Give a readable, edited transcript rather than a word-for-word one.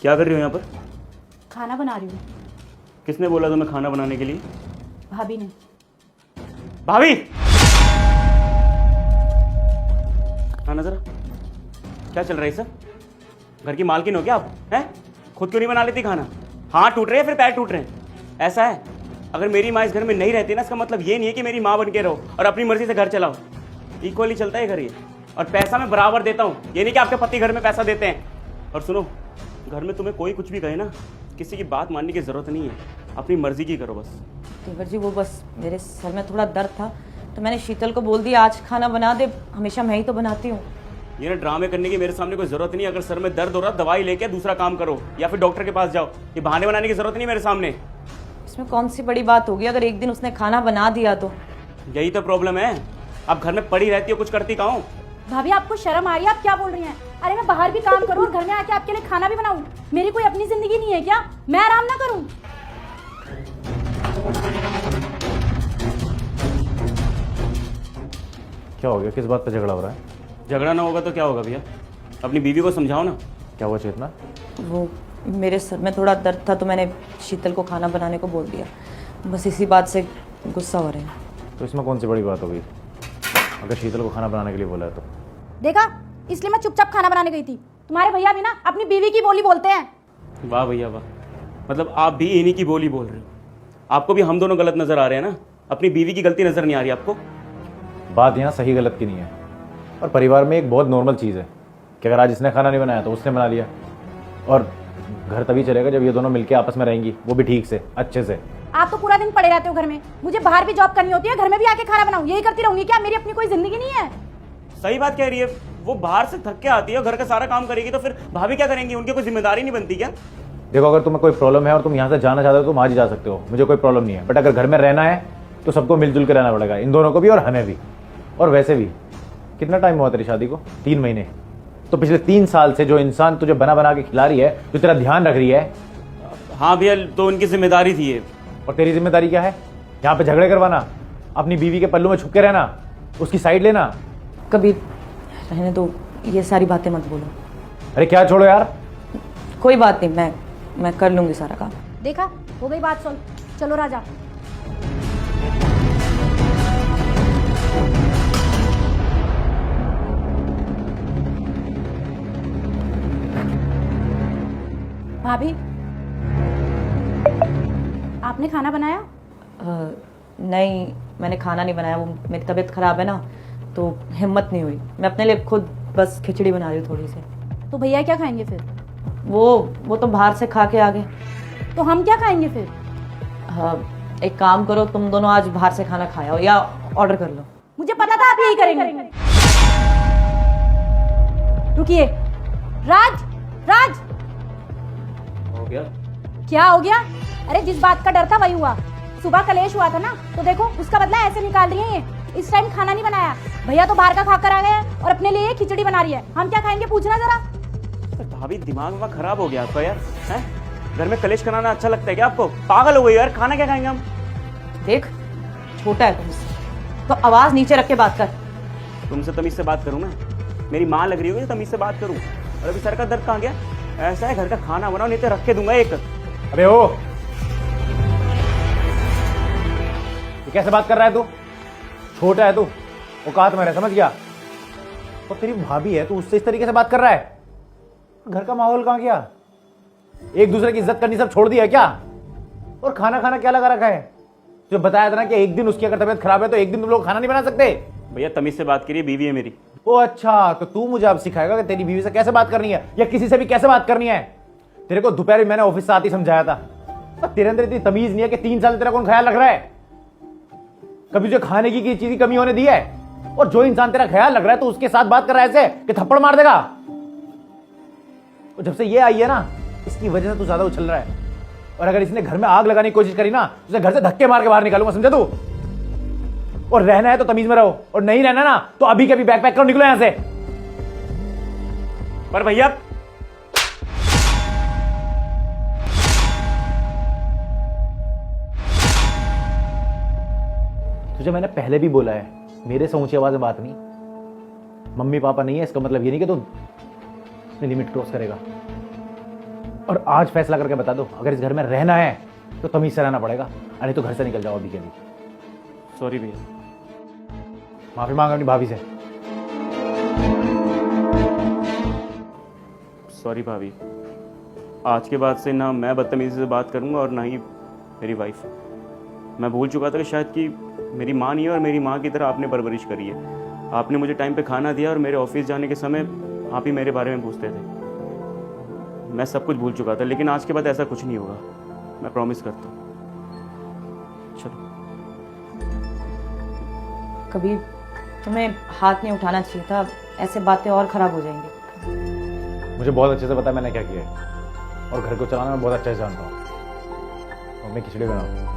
क्या कर रही हो यहाँ पर? खाना बना रही हूँ। किसने बोला तुम्हें खाना बनाने के लिए? भाभी ने। भाभी, खाना जरा। क्या चल रहा है सब? घर की मालकिन हो क्या आप? हैं? खुद क्यों नहीं बना लेती खाना? हाथ टूट रहे हैं फिर पैर टूट रहे हैं? ऐसा है? अगर मेरी माँ इस घर में नहीं रहती ना, इसका मतलब ये नहीं है कि मेरी माँ बन के रहो और अपनी मर्जी से घर चलाओ। इक्वली चलता है घर ये, और पैसा मैं बराबर देता हूँ। ये नहीं कि आपके पति घर में पैसा देते हैं। और सुनो, घर में तुम्हें कोई कुछ भी कहे ना, किसी की बात मानने की जरूरत नहीं है, अपनी मर्जी की करो बस। देवर जी, वो बस मेरे सर में थोड़ा दर्द था तो मैंने शीतल को बोल दिया आज खाना बना दे, हमेशा मैं ही तो बनाती हूँ। ये ना ड्रामे करने की मेरे सामने कोई जरूरत नहीं है। अगर सर में दर्द हो रहा दवाई लेके दूसरा काम करो या फिर डॉक्टर के पास जाओ। ये बहाने बनाने की जरूरत नहीं मेरे सामने। इसमें कौन सी बड़ी बात होगी? अगर एक दिन उसने खाना बना दिया तो। यही तो प्रॉब्लम है, आप घर में पड़ी रहती हो, कुछ करती कहाँ हो? भाभी आपको शर्म आ रही है? आप क्या बोल रही हैं? अरे मैं बाहर भी काम करूँ और घर में आके आपके लिए खाना भी बनाऊँ? मेरी कोई अपनी जिंदगी नहीं है क्या? मैं आराम ना करूँ? क्या हो गया? किस बात पे झगड़ा हो रहा है? झगड़ा ना होगा तो क्या होगा भैया? अपनी बीवी को समझाओ ना। क्या हुआ चेतना? वो मेरे सर में थोड़ा दर्द था तो मैंने शीतल को खाना बनाने को बोल दिया। बस इसी बात से गुस्सा हो रहे हैं। तो इसमें कौन सी बड़ी बात हो गई? अगर शीतल को खाना बनाने के लिए बोला है तो देखा, इसलिए मैं चुपचाप खाना बनाने गई थी। तुम्हारे भैया भी ना अपनी बीवी की बोली बोलते हैं। वाह भैया वाह, मतलब आप भी इन्हीं की बोली बोल रहे हो। आपको भी हम दोनों गलत नजर आ रहे हैं ना? अपनी बीवी की गलती नजर नहीं आ रही आपको? बात यहाँ सही गलत की नहीं है, और परिवार में एक बहुत नॉर्मल चीज़ है कि अगर आज इसने खाना नहीं बनाया तो उसने बना लिया। और घर तभी चलेगा जब ये दोनों मिलके आपस में रहेंगी, वो भी ठीक से, अच्छे से। आप तो पूरा दिन पड़े रहते हो घर में। मुझे बाहर भी जॉब करनी होती है, घर में भी आके खाना बनाऊं, यही करती रहूंगी क्या? मेरी अपनी कोई जिंदगी नहीं है? सही बात कह रही है। वो बाहर से थक के आती है और घर का सारा काम करेगी तो फिर भाभी क्या करेंगी? उनकी कोई जिम्मेदारी नहीं बनती क्या? देखो, अगर तुम्हें कोई प्रॉब्लम है और तुम यहाँ से जाना चाहते हो तो तुम आज ही जा सकते हो, मुझे कोई प्रॉब्लम नहीं है। बट अगर घर में रहना है तो सबको मिलजुल के रहना पड़ेगा, इन दोनों को भी और हमें भी। और वैसे भी कितना टाइम हुआ तेरी शादी को? 3 महीने। तो पिछले 3 साल से जो इंसान तुझे बना बना के खिला रही है, जो तेरा ध्यान रख रही है। हाँ भैया, तो उनकी जिम्मेदारी थी ये। और तेरी जिम्मेदारी क्या है? यहाँ पे झगड़े करवाना, अपनी बीवी के पल्लू में छुप के रहना, उसकी साइड लेना। कभी रहने दो, ये सारी बातें मत बोलो। अरे क्या छोड़ो यार। कोई बात नहीं, मैं कर लूँगी सारा काम। देखा, हो गई बात सुन। चलो राजा। भाभी, आपने खाना बनाया? नहीं, मैंने खाना नहीं बनाया। वो मेरी तबीयत ख़राब है ना, तो हिम्मत नहीं हुई। मैं अपने लिए खुद बस खिचड़ी बना रही हूँ थोड़ी सी। तो भैया क्या खाएंगे फिर? वो तो बाहर से खा के आ गए। तो हम क्या खाएंगे फिर? हाँ, एक काम करो, तुम दोनों आज बाहर से खाना खाओ या ऑर्डर कर लो। मुझे पता था आप यही करेंगे। रुकिए। राज, राज, हो गया? क्या हो गया? अरे जिस बात का डर था वही हुआ। सुबह कलेश हुआ था ना, तो देखो उसका बदला ऐसे निकाल रही है ये। इस टाइम खाना नहीं बनाया। भैया तो बाहर का खाकर आ गए हैं और अपने लिए खिचड़ी बना रही है। हम क्या खाएंगे पूछना जरा। भाभी, दिमाग वहाँ खराब हो गया आपका यार? हैं? घर में कलेश कराना अच्छा लगता है क्या आपको? पागल हो गई यार, खाना क्या खाएंगे हम? देख, छोटा है तुमसे, तो आवाज नीचे रख के बात कर। तुमसे तमीज से बात करूं मैं? मेरी माँ लग रही होगी तो तमीज से बात करूं। और अभी सर का दर्द कहाँ गया? ऐसा है, घर का खाना बनाओ नहीं तो रख के दूंगा एक। अबे ओ, ये कैसे बात कर रहा है तू? छोटा है तू, औकात में रह, समझ गया? तो तेरी भाभी है, तू उससे इस तरीके से बात कर रहा है? घर का माहौल कहाँ गया? एक दूसरे की इज्जत करनी सब छोड़ दिया है क्या? और खाना खाना क्या लगा रखा है? जो बताया था ना कि एक दिन उसकी अगर तबीयत खराब है तो एक दिन तुम लोग खाना नहीं बना सकते। भैया तमीज से बात करिए, बीवी है मेरी। ओ अच्छा, तो तू मुझे अब सिखाएगा कि तेरी बीवी से कैसे बात करनी है या किसी से भी कैसे बात करनी है? तेरे को दोपहर में मैंने ऑफिस से आती समझाया था, पर तेरे अंदर इतनी तमीज नहीं है कि 3 साल तेरा कौन ख्याल रख रहा है? कभी जो खाने की चीज की कमी होने दी है? और जो इंसान तेरा ख्याल रख रहा है तो उसके साथ बात कर रहा है ऐसे कि थप्पड़ मार देगा। और जब से ये आई है ना, इसकी वजह से तू ज्यादा उछल रहा है। और अगर इसने घर में आग लगाने की कोशिश करी ना, उसे घर से धक्के मार के बाहर निकालूंगा, समझा तू? और रहना है तो तमीज में रहो, और नहीं रहना ना तो अभी के अभी बैग पैक करो, निकलो यहां से। पर भैया, तुझे मैंने पहले भी बोला है, मेरे से ऊंची आवाज में बात नहीं। मम्मी पापा नहीं है इसका मतलब ये नहीं कि तू अपनी लिमिट क्रॉस करेगा। और आज फैसला करके बता दो, अगर इस घर में रहना है तो तमीज से रहना पड़ेगा, नहीं तो घर से निकल जाओ अभी के अभी। सॉरी भैया। माफी मांग अपनी भाभी से। सॉरी भाभी, आज के बाद से ना मैं बदतमीजी से बात करूंगा और ना ही मेरी वाइफ। मैं भूल चुका था कि शायद कि मेरी माँ नहीं है और मेरी माँ की तरह आपने परवरिश करी है। आपने मुझे टाइम पे खाना दिया और मेरे ऑफिस जाने के समय आप ही मेरे बारे में पूछते थे। मैं सब कुछ भूल चुका था, लेकिन आज के बाद ऐसा कुछ नहीं होगा, मैं प्रॉमिस करता हूँ। चलो। कभी तुम्हें हाथ नहीं उठाना चाहिए था, ऐसे बातें और खराब हो जाएंगी। मुझे बहुत अच्छे से पता है मैंने क्या किया है, और घर को चलाना मैं बहुत अच्छे से जानता हूँ। मम्मी खिचड़ी बनाओ।